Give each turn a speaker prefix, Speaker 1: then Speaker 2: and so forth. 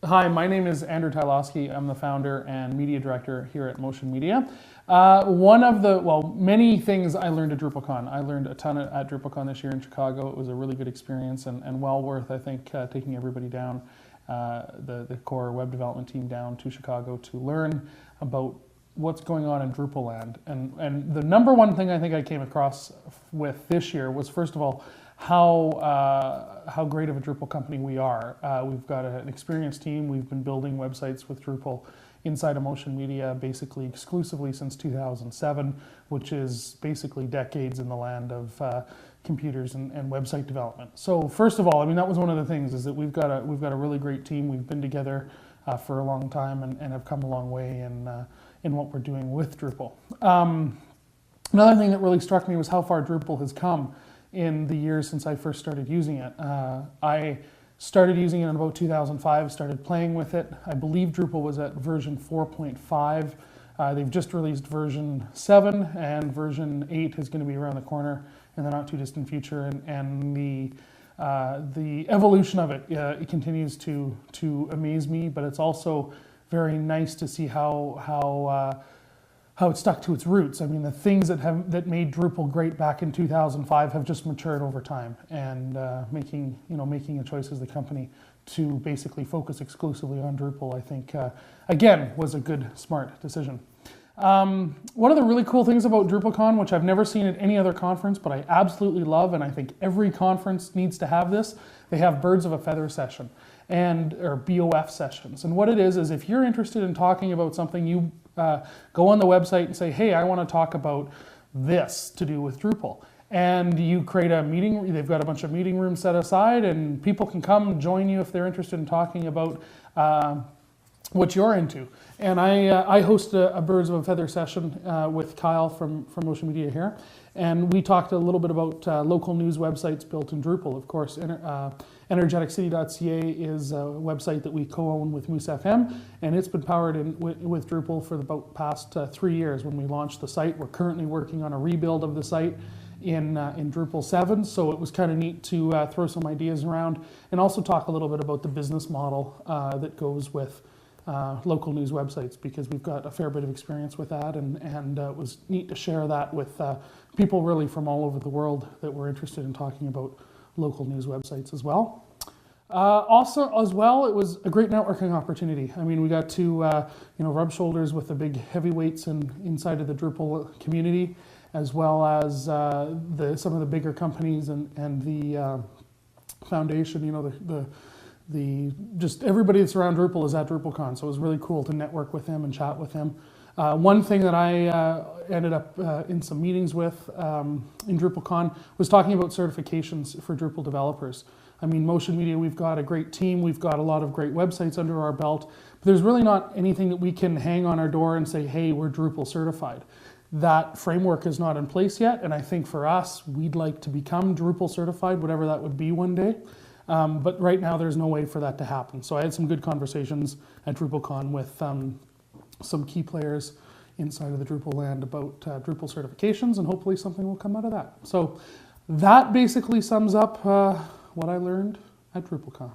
Speaker 1: Hi, my name is Andrew Tylosky. I'm the founder and media director here at Motion Media. One of the, many things I learned at Drupalcon. I learned a ton at Drupalcon this year in Chicago. It was a really good experience and well worth, I think, taking everybody down, the core web development team down to Chicago to learn about what's going on in Drupal land. And the number one thing I think I came across with this year was, first of all, how great of a Drupal company we are. We've got an experienced team. We've been building websites with Drupal inside of Motion Media basically exclusively since 2007, which is basically decades in the land of computers and website development. So first of all, I mean, that was one of the things, is that we've got a really great team. We've been together for a long time and have come a long way in what we're doing with Drupal. Another thing that really struck me was how far Drupal has come in the years since I first started using it. I started using it in about 2005, started playing with it. I believe Drupal was at version 4.5. They've just released version 7, and version 8 is going to be around the corner in the not too distant future. And the evolution of it, it continues to amaze me, but it's also very nice to see how it stuck to its roots. I mean, the things that made Drupal great back in 2005 have just matured over time, and making a choice as the company to basically focus exclusively on Drupal, I think, again, was a good, smart decision. One of the really cool things about Drupalcon, which I've never seen at any other conference, but I absolutely love, and I think every conference needs to have this, they have Birds of a Feather session, or BOF sessions. And what it is if you're interested in talking about something, you go on the website and say, hey, I want to talk about this to do with Drupal. And you create a meeting. They've got a bunch of meeting rooms set aside, and people can come join you if they're interested in talking about what you're into. And I host a Birds of a Feather session with Kyle from Motion Media here. And we talked a little bit about local news websites built in Drupal. Of course, energeticcity.ca is a website that we co-own with Moose FM, and it's been powered with Drupal for the past 3 years when we launched the site. We're currently working on a rebuild of the site in Drupal 7, so it was kind of neat to throw some ideas around and also talk a little bit about the business model that goes with local news websites, because we've got a fair bit of experience with that, and it was neat to share that with people really from all over the world that were interested in talking about local news websites as well. Also, as well, it was a great networking opportunity. I mean, we got to rub shoulders with the big heavyweights inside of the Drupal community, as well as some of the bigger companies and the foundation. Just everybody that's around Drupal is at Drupalcon, so it was really cool to network with them and chat with them. One thing that I ended up in some meetings with in Drupalcon was talking about certifications for Drupal developers. I mean, Motion Media, we've got a great team, we've got a lot of great websites under our belt, but there's really not anything that we can hang on our door and say, hey, we're Drupal certified. That framework is not in place yet, and I think for us, we'd like to become Drupal certified, whatever that would be one day. But right now, there's no way for that to happen. So I had some good conversations at DrupalCon with some key players inside of the Drupal land about Drupal certifications, and hopefully something will come out of that. So that basically sums up what I learned at DrupalCon.